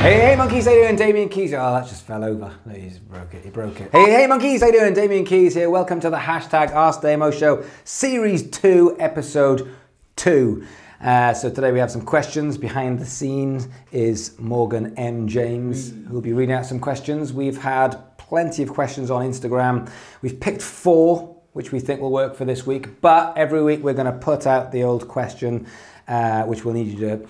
Hey monkeys, how you doing? Damian Keys. Oh, that just fell over. No, he broke it. Hey monkeys, how you doing? Damian Keys here. Welcome to the hashtag Ask Damo Show, Series 2, Episode 2. So today we have some questions. Behind the scenes is Morgan M. James, who will be reading out some questions. We've had plenty of questions on Instagram. We've picked 4, which we think will work for this week. But every week we're going to put out the old question, which we'll need you to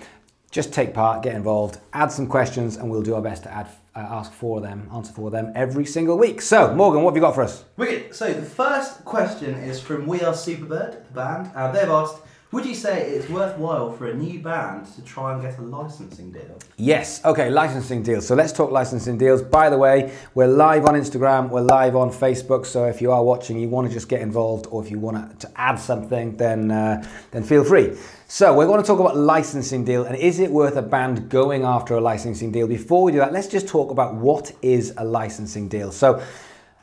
just take part, get involved, add some questions, and we'll do our best to answer for them every single week. So, Morgan, what have you got for us? Wicked. So the first question is from We Are Superbird, the band. They've asked, would you say it's worthwhile for a new band to try and get a licensing deal? Yes. Okay, licensing deals. So let's talk licensing deals. By the way, we're live on Instagram, we're live on Facebook. So if you are watching, you want to just get involved, or if you want to add something, then feel free. So we're going to talk about licensing deal, and is it worth a band going after a licensing deal? Before we do that, let's just talk about what is a licensing deal. So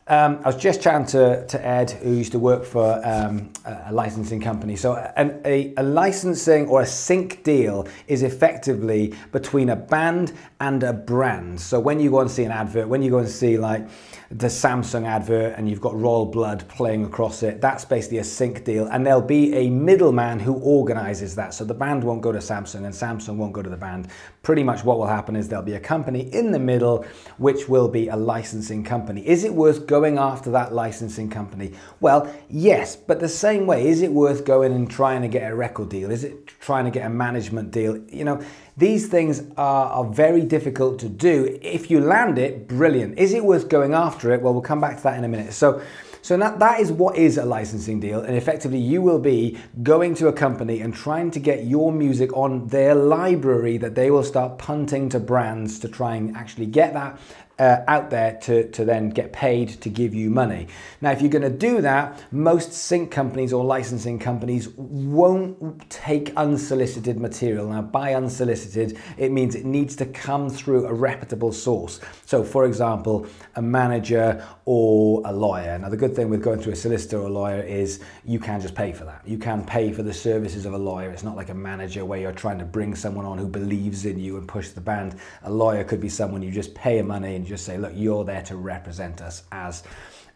I was just chatting to Ed, who used to work for a licensing company. So a licensing or a sync deal is effectively between a band and a brand. So when you go and see an advert, when you go and see like the Samsung advert and you've got Royal Blood playing across it, that's basically a sync deal, and there'll be a middleman who organizes that. So the band won't go to Samsung and Samsung won't go to the band. Pretty much what will happen is there'll be a company in the middle, which will be a licensing company. Is it worth going after that licensing company? Well, yes, but the same way, is it worth going and trying to get a record deal? Is it trying to get a management deal? You know, these things are very difficult to do. If you land it, brilliant. Is it worth going after it? Well, we'll come back to that in a minute. So that is what is a licensing deal, and effectively you will be going to a company and trying to get your music on their library that they will start punting to brands to try and actually get that out there to then get paid to give you money. Now, if you're going to do that, most sync companies or licensing companies won't take unsolicited material. Now, by unsolicited, it means it needs to come through a reputable source. So, for example, a manager or a lawyer. Now, the good thing with going through a solicitor or a lawyer is you can just pay for that. You can pay for the services of a lawyer. It's not like a manager where you're trying to bring someone on who believes in you and push the band. A lawyer could be someone you just pay money and just say, look, you're there to represent us as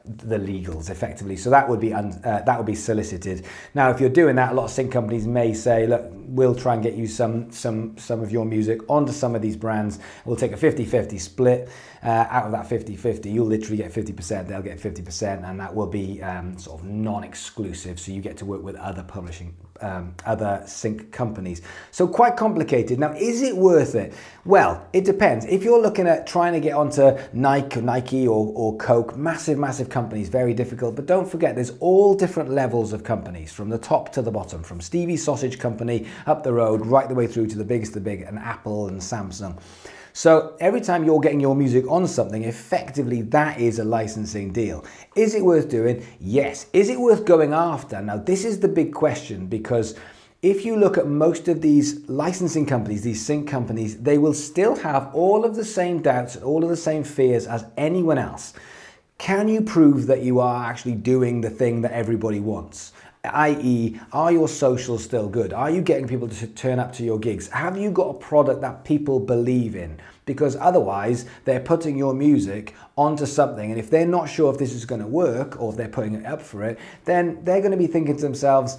the legals, effectively. So that would be solicited. Now, if you're doing that, a lot of sync companies may say, look, we'll try and get you some of your music onto some of these brands. We'll take a 50-50 split. Out of that 50-50, you'll literally get 50%, they'll get 50%, and that will be sort of non-exclusive. So you get to work with other publishing, other sync companies. So quite complicated. Now, is it worth it? Well, it depends. If you're looking at trying to get onto Nike or Coke, massive companies, very difficult. But don't forget, there's all different levels of companies, from the top to the bottom, from Stevie's Sausage Company up the road, right the way through to the biggest of the big, and Apple and Samsung. So every time you're getting your music on something, effectively that is a licensing deal. Is it worth doing? Yes. Is it worth going after? Now, this is the big question, because if you look at most of these licensing companies, these sync companies, they will still have all of the same doubts, all of the same fears as anyone else. Can you prove that you are actually doing the thing that everybody wants? i.e., are your socials still good? Are you getting people to turn up to your gigs? Have you got a product that people believe in? Because otherwise, they're putting your music onto something, and if they're not sure if this is going to work, or if they're putting it up for it, then they're going to be thinking to themselves,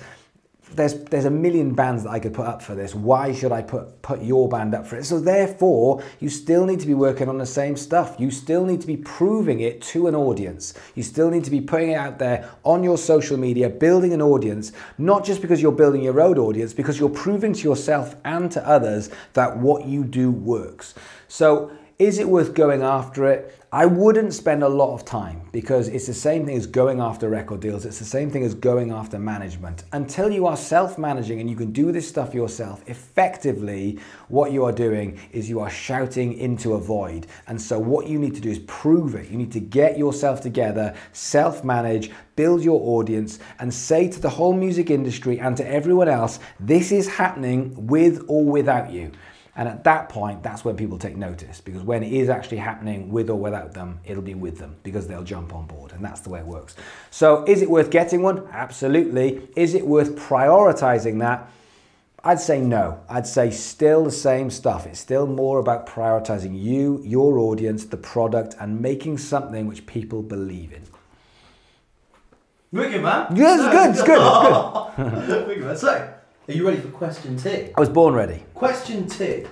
there's a million bands that I could put up for this. Why should I put your band up for it? So therefore, you still need to be working on the same stuff. You still need to be proving it to an audience. You still need to be putting it out there on your social media, building an audience, not just because you're building your own audience, because you're proving to yourself and to others that what you do works. So is it worth going after it? I wouldn't spend a lot of time, because it's the same thing as going after record deals. It's the same thing as going after management. Until you are self-managing and you can do this stuff yourself, effectively what you are doing is you are shouting into a void. And so what you need to do is prove it. You need to get yourself together, self-manage, build your audience, and say to the whole music industry and to everyone else, this is happening with or without you. And at that point, that's when people take notice, because when it is actually happening with or without them, it'll be with them, because they'll jump on board, and that's the way it works. So is it worth getting one? Absolutely. Is it worth prioritizing that? I'd say no. I'd say still the same stuff. It's still more about prioritizing you, your audience, the product, and making something which people believe in. Wicked, man. Yeah, it's good. Wicked, man. So, are you ready for question 2? I was born ready. Question 2.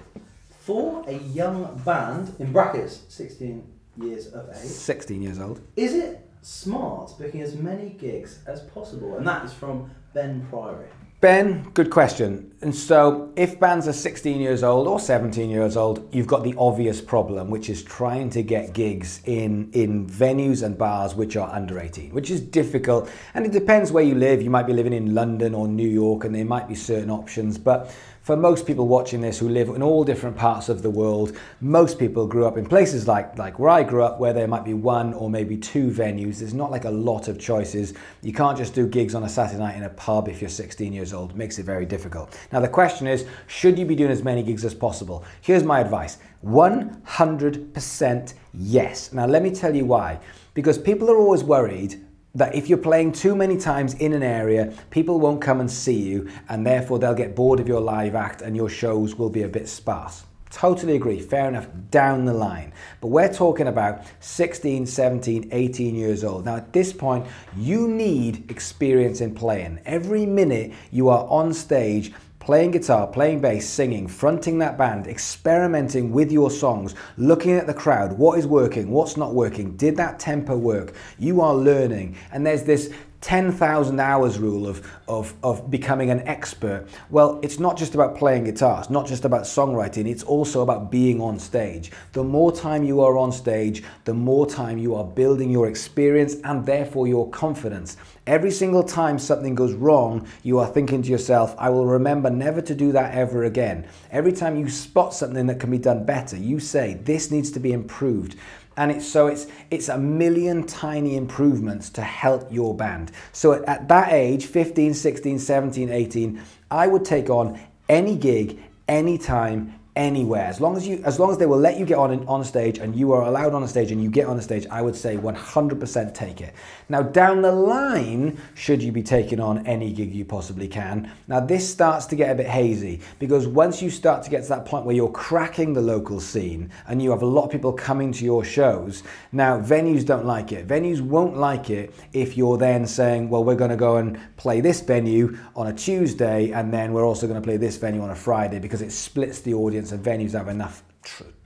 For a young band, in brackets, 16 years of age. 16 years old. Is it smart booking as many gigs as possible? And that is from Ben Priory. Ben, good question. And so if bands are 16 years old or 17 years old, you've got the obvious problem, which is trying to get gigs in venues and bars which are under 18, which is difficult. And it depends where you live. You might be living in London or New York, and there might be certain options. But for most people watching this who live in all different parts of the world, most people grew up in places like where I grew up, where there might be 1 or maybe 2 venues. There's not like a lot of choices. You can't just do gigs on a Saturday night in a pub if you're 16 years old. It makes it very difficult. Now the question is, should you be doing as many gigs as possible? Here's my advice. 100% yes. Now let me tell you why. Because people are always worried that if you're playing too many times in an area, people won't come and see you, and therefore they'll get bored of your live act and your shows will be a bit sparse. Totally agree, fair enough, down the line. But we're talking about 16, 17, 18 years old. Now at this point, you need experience in playing. Every minute you are on stage, playing guitar, playing bass, singing, fronting that band, experimenting with your songs, looking at the crowd, what is working, what's not working, did that tempo work? You are learning, and there's this 10,000 hours rule of becoming an expert. Well, it's not just about playing guitar, it's not just about songwriting, it's also about being on stage. The more time you are on stage, the more time you are building your experience and therefore your confidence. Every single time something goes wrong, you are thinking to yourself, I will remember never to do that ever again. Every time you spot something that can be done better, you say, this needs to be improved. And it's a million tiny improvements to help your band. So at that age, 15, 16, 17, 18, I would take on any gig, anytime, anywhere. As long as they will let you get on stage and you are allowed on a stage and you get on a stage, I would say 100% take it. Now down the line, should you be taking on any gig you possibly can? Now this starts to get a bit hazy, because once you start to get to that point where you're cracking the local scene and you have a lot of people coming to your shows, now venues don't like it. Venues won't like it if you're then saying, well, we're going to go and play this venue on a Tuesday and then we're also going to play this venue on a Friday, because it splits the audience and venues have enough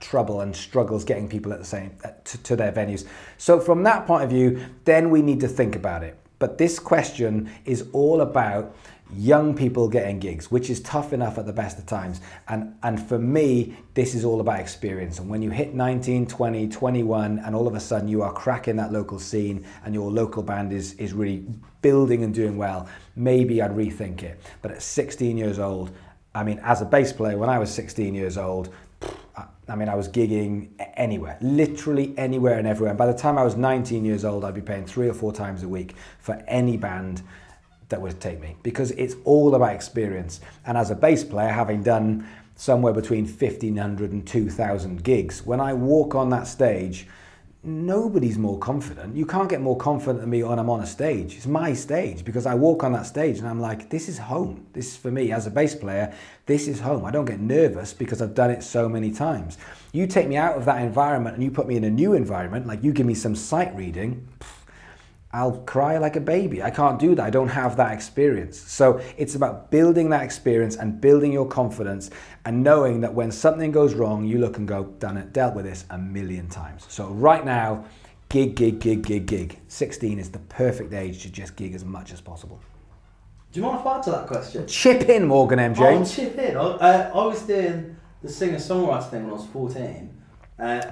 trouble and struggles getting people at the same to their venues. So from that point of view, then we need to think about it. But this question is all about young people getting gigs, which is tough enough at the best of times. And for me, this is all about experience. And when you hit 19, 20, 21, and all of a sudden you are cracking that local scene and your local band is really building and doing well, maybe I'd rethink it. But at 16 years old, I mean, as a bass player, when I was 16 years old, I mean, I was gigging anywhere, literally anywhere and everywhere. And by the time I was 19 years old, I'd be playing 3 or 4 times a week for any band that would take me, because it's all about experience. And as a bass player, having done somewhere between 1,500 and 2,000 gigs, when I walk on that stage, nobody's more confident. You can't get more confident than me when I'm on a stage. It's my stage, because I walk on that stage and I'm like, this is home. This is for me as a bass player, this is home. I don't get nervous because I've done it so many times. You take me out of that environment and you put me in a new environment, like you give me some sight reading, I'll cry like a baby. I can't do that. I don't have that experience. So it's about building that experience and building your confidence and knowing that when something goes wrong, you look and go, done it, dealt with this a million times. So right now, gig, gig, gig, gig, gig. 16 is the perfect age to just gig as much as possible. Do you mind if I add to that question? Chip in, Morgan M. James. I'll chip in. I was doing the singer-songwriter thing when I was 14.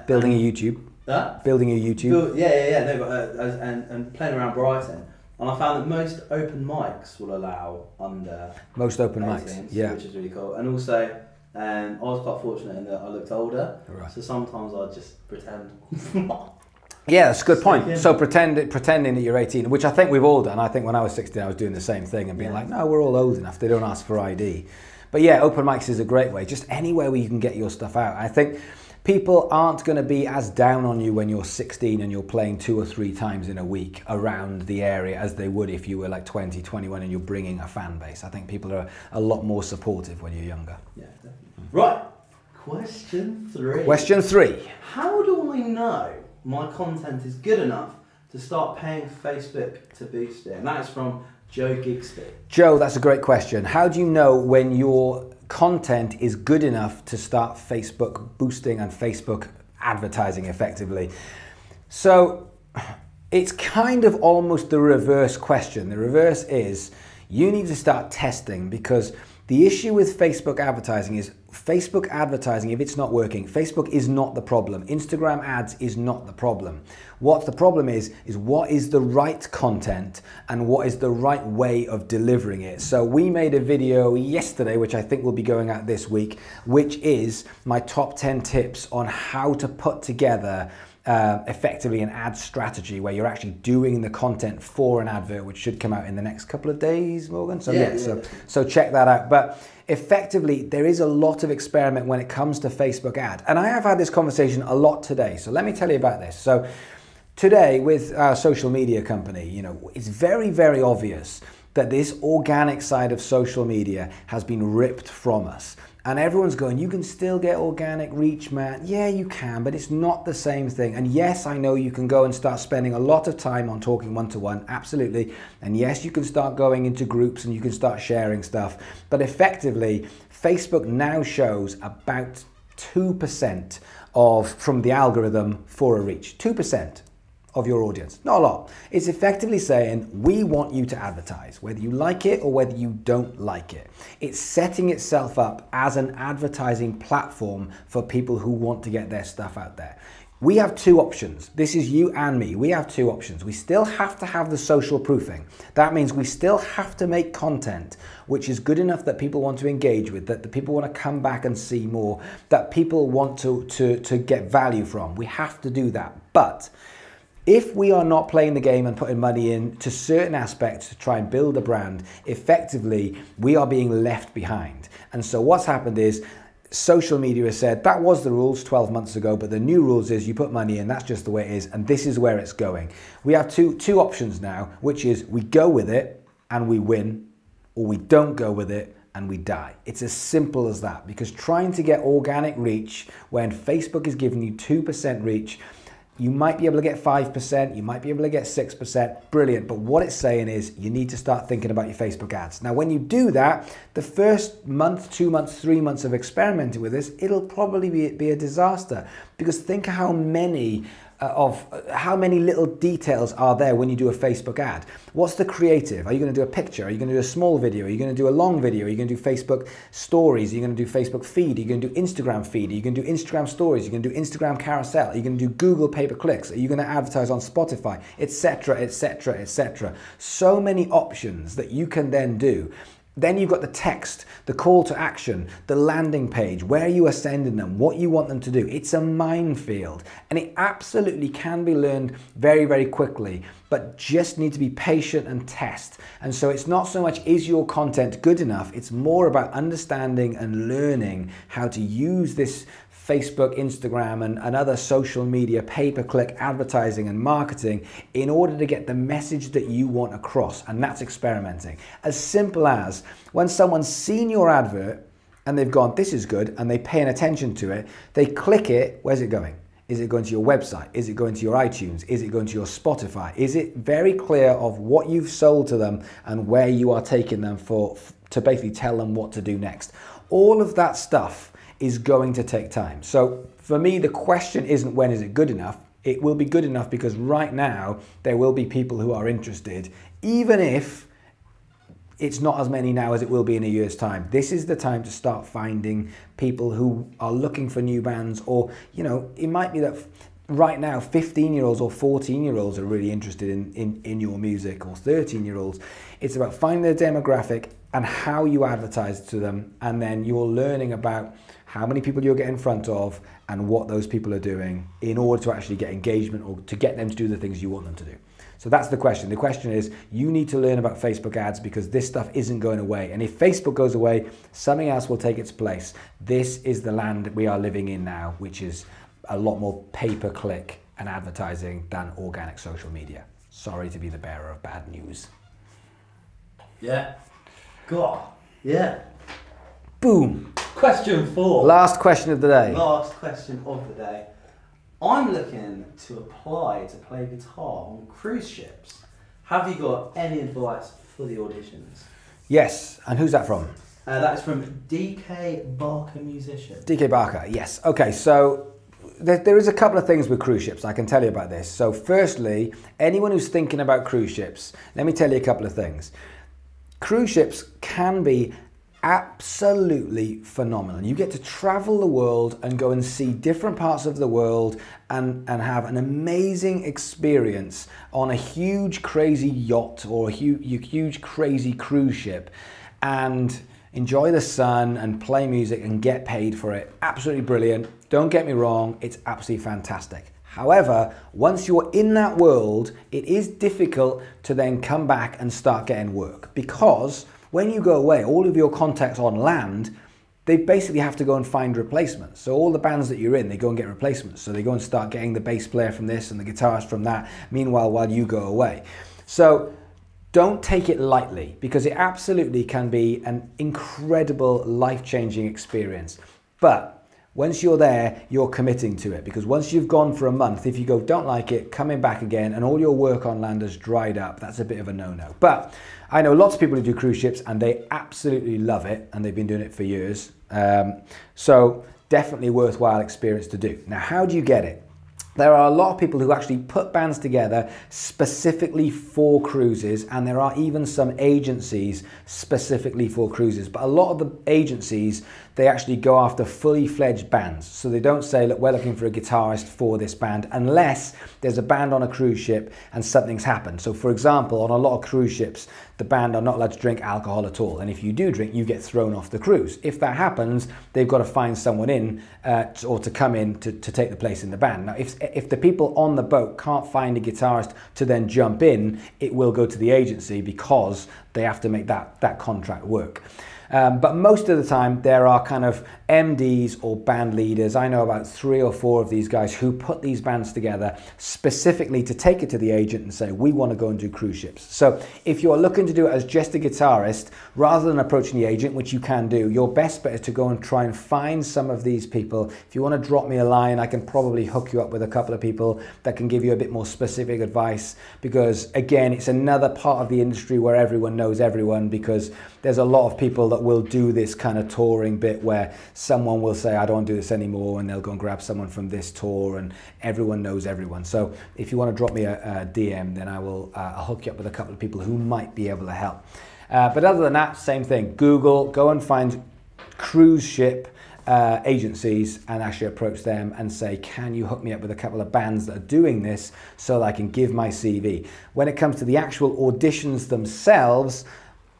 Building a YouTube. Huh? Building a YouTube. Yeah. No, but, and playing around Brighton. And I found that most open mics will allow under most open 18s, mics, yeah. Which is really cool. And also, I was quite fortunate in that I looked older. Right. So sometimes I'd just pretend. Yeah, that's a good point. So pretending that you're 18, which I think we've all done. I think when I was 16, I was doing the same thing and being like, no, we're all old enough. They don't ask for ID. But yeah, open mics is a great way. Just anywhere where you can get your stuff out. I think People aren't going to be as down on you when you're 16 and you're playing 2 or 3 times in a week around the area as they would if you were like 20, 21 and you're bringing a fan base. I think people are a lot more supportive when you're younger. Yeah, definitely. Right, question 3. Question 3. How do I know my content is good enough to start paying Facebook to boost it? And that is from Joe Gigsby. Joe, that's a great question. How do you know when your content is good enough to start Facebook boosting and Facebook advertising effectively? So it's kind of almost the reverse question. The reverse is you need to start testing, because the issue with Facebook advertising is Facebook advertising, if it's not working, Facebook is not the problem. Instagram ads is not the problem. What the problem is what is the right content and what is the right way of delivering it. So we made a video yesterday, which I think will be going out this week, which is my top 10 tips on how to put together effectively an ad strategy where you're actually doing the content for an advert, which should come out in the next couple of days, Morgan. So so check that out. But effectively, there is a lot of experiment when it comes to Facebook ad. And I have had this conversation a lot today. So let me tell you about this. So today with our social media company, you know, it's very, very obvious that this organic side of social media has been ripped from us. And everyone's going, you can still get organic reach, man. Yeah, you can, but it's not the same thing. And yes, I know you can go and start spending a lot of time on talking one-to-one, absolutely. And yes, you can start going into groups and you can start sharing stuff. But effectively, Facebook now shows about 2% from the algorithm for a reach. 2% of your audience, not a lot. It's effectively saying, we want you to advertise, whether you like it or whether you don't like it. It's setting itself up as an advertising platform for people who want to get their stuff out there. We have 2 options. This is you and me. We have 2 options. We still have to have the social proofing. That means we still have to make content which is good enough that people want to engage with, that the people want to come back and see more, that people want to get value from. We have to do that. But if we are not playing the game and putting money into certain aspects to try and build a brand, effectively, we are being left behind. And so what's happened is social media has said, that was the rules 12 months ago, but the new rules is you put money in, that's just the way it is, and this is where it's going. We have two options now, which is we go with it and we win, or we don't go with it and we die. It's as simple as that, because trying to get organic reach when Facebook is giving you 2% reach, you might be able to get 5%, you might be able to get 6%, brilliant. But what it's saying is you need to start thinking about your Facebook ads. Now, when you do that, the first month, 2 months, 3 months of experimenting with this, it'll probably be a disaster, because think of how many little details are there when you do a Facebook ad. What's the creative? Are you going to do a picture? Are you going to do a small video? Are you going to do a long video? Are you going to do Facebook stories? Are you going to do Facebook feed? Are you going to do Instagram feed? Are you going to do Instagram stories? Are you going to do Instagram carousel? Are you going to do Google pay-per-clicks? Are you going to advertise on Spotify, etc., etc., etc.? So many options that you can then do. Then you've got the text, the call to action, the landing page, where you are sending them, what you want them to do. It's a minefield, and it absolutely can be learned very, very quickly, but just need to be patient and test. And so it's not so much is your content good enough, it's more about understanding and learning how to use this Facebook, Instagram, and other social media pay-per-click advertising and marketing in order to get the message that you want across, and that's experimenting. As simple as when someone's seen your advert and they've gone, this is good, and they're paying attention to it, they click it, where's it going? Is it going to your website? Is it going to your iTunes? Is it going to your Spotify? Is it very clear of what you've sold to them and where you are taking them to basically tell them what to do next? All of that stuff is going to take time. So for me, the question isn't when is it good enough. It will be good enough because right now there will be people who are interested, even if it's not as many now as it will be in a year's time. This is the time to start finding people who are looking for new bands, or, you know, it might be that right now 15-year-olds or 14-year-olds are really interested in your music, or 13-year-olds. It's about finding their demographic and how you advertise to them, and then you're learning about how many people you'll get in front of and what those people are doing in order to actually get engagement or to get them to do the things you want them to do. So that's the question. The question is, you need to learn about Facebook ads because this stuff isn't going away. And if Facebook goes away, something else will take its place. This is the land we are living in now, which is a lot more pay-per-click and advertising than organic social media. Sorry to be the bearer of bad news. Yeah. God. Yeah. Boom. Question 4. Last question of the day. Last question of the day. I'm looking to apply to play guitar on cruise ships. Have you got any advice for the auditions? Yes. And who's that from? That is from DK Barker Musician. DK Barker, yes. Okay, so there is a couple of things with cruise ships. I can tell you about this. So firstly, anyone who's thinking about cruise ships, let me tell you a couple of things. Cruise ships can be absolutely phenomenal. You get to travel the world and go and see different parts of the world and have an amazing experience on a huge crazy yacht or a huge crazy cruise ship and enjoy the sun and play music and get paid for it. Absolutely brilliant. Don't get me wrong, it's absolutely fantastic. However, once you're in that world, it is difficult to then come back and start getting work because when you go away, all of your contacts on land, they basically have to go and find replacements. So all the bands that you're in, they go and get replacements. So they go and start getting the bass player from this and the guitarist from that, meanwhile, while you go away. So don't take it lightly because it absolutely can be an incredible life-changing experience. But once you're there, you're committing to it because once you've gone for a month, if you go, don't like it, coming back again and all your work on land has dried up, that's a bit of a no-no. But I know lots of people who do cruise ships and they absolutely love it and they've been doing it for years. So definitely worthwhile experience to do. Now, how do you get it? There are a lot of people who actually put bands together specifically for cruises, and there are even some agencies specifically for cruises. But a lot of the agencies, they actually go after fully fledged bands. So they don't say, look, we're looking for a guitarist for this band, unless there's a band on a cruise ship and something's happened. So for example, on a lot of cruise ships, the band are not allowed to drink alcohol at all. And if you do drink, you get thrown off the cruise. If that happens, they've got to find someone in or to come in to take the place in the band. Now, if the people on the boat can't find a guitarist to then jump in, it will go to the agency because they have to make that contract work. But most of the time there are kind of MDs or band leaders. I know about 3 or 4 of these guys who put these bands together specifically to take it to the agent and say, we want to go and do cruise ships. So if you're looking to do it as just a guitarist, rather than approaching the agent, which you can do, your best bet is to go and try and find some of these people. If you want to drop me a line, I can probably hook you up with a couple of people that can give you a bit more specific advice, because again, it's another part of the industry where everyone knows everyone, because there's a lot of people that will do this kind of touring bit where someone will say, I don't want to do this anymore, and they'll go and grab someone from this tour, and everyone knows everyone. So if you want to drop me a DM, then I'll hook you up with a couple of people who might be able to help. But other than that, same thing. Google, go and find cruise ship agencies and actually approach them and say, can you hook me up with a couple of bands that are doing this so that I can give my CV? When it comes to the actual auditions themselves,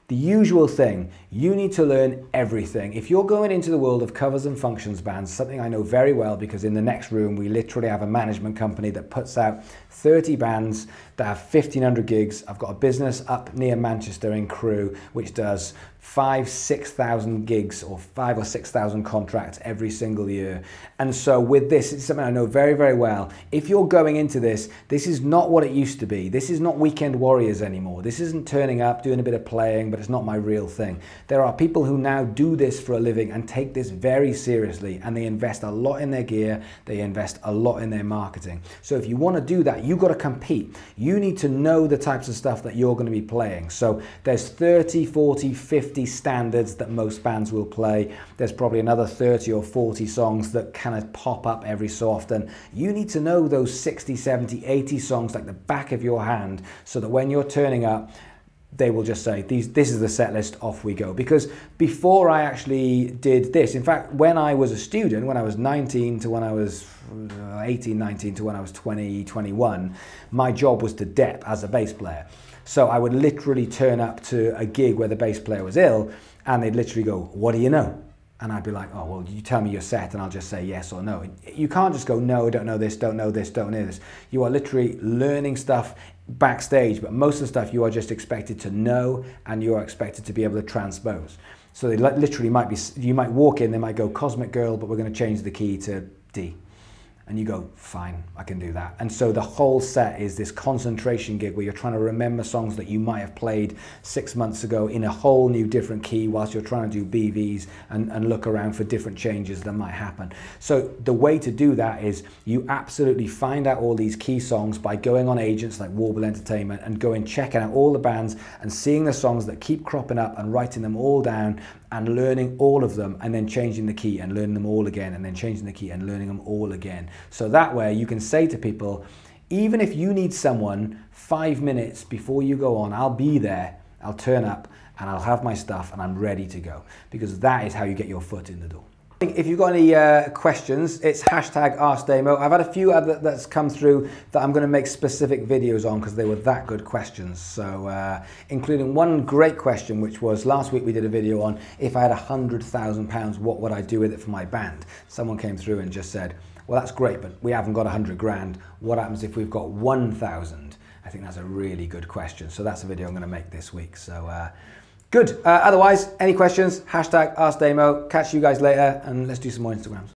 the usual thing, you need to learn everything. If you're going into the world of covers and functions bands, something I know very well because in the next room we literally have a management company that puts out 30 bands that have 1,500 gigs. I've got a business up near Manchester in Crewe which does 5,000-6,000 gigs or 5,000 or 6,000 contracts every single year. And so with this, it's something I know very, very well. If you're going into this, this is not what it used to be. This is not Weekend Warriors anymore. This isn't turning up, doing a bit of playing, but it's not my real thing. There are people who now do this for a living and take this very seriously, and they invest a lot in their gear, they invest a lot in their marketing. So if you want to do that, you've got to compete. You need to know the types of stuff that you're going to be playing. So there's 30, 40, 50 standards that most bands will play. There's probably another 30 or 40 songs that kind of pop up every so often. You need to know those 60, 70, 80 songs like the back of your hand, so that when you're turning up, they will just say, this is the set list, off we go. Because before I actually did this, in fact, when I was a student, when I was 19 to when I was 18, 19 to when I was 20, 21, my job was to dep as a bass player. So I would literally turn up to a gig where the bass player was ill, and they'd literally go, what do you know? And I'd be like, oh, well, you tell me your set and I'll just say yes or no. You can't just go, no, don't know this, don't know this, don't know this. You are literally learning stuff backstage, but most of the stuff you are just expected to know and you are expected to be able to transpose. So they literally might be, you might walk in, they might go Cosmic Girl, but we're going to change the key to D. And you go, fine, I can do that. And so the whole set is this concentration gig where you're trying to remember songs that you might have played 6 months ago in a whole new different key whilst you're trying to do BVs and look around for different changes that might happen. So the way to do that is you absolutely find out all these key songs by going on agents like Warble Entertainment and going checking out all the bands and seeing the songs that keep cropping up and writing them all down and learning all of them and then changing the key and learning them all again and then changing the key and learning them all again. So that way you can say to people, even if you need someone 5 minutes before you go on, I'll be there, I'll turn up and I'll have my stuff and I'm ready to go, because that is how you get your foot in the door. If you've got any questions, it's #AskDamo. I've had a few that's come through that I'm going to make specific videos on because they were that good questions. So, including one great question, which was last week we did a video on if I had £100,000, what would I do with it for my band? Someone came through and just said, well, that's great, but we haven't got 100 grand. What happens if we've got 1,000? I think that's a really good question. So that's a video I'm going to make this week. So, good. Otherwise, any questions? #AskDamo. Catch you guys later and let's do some more Instagrams.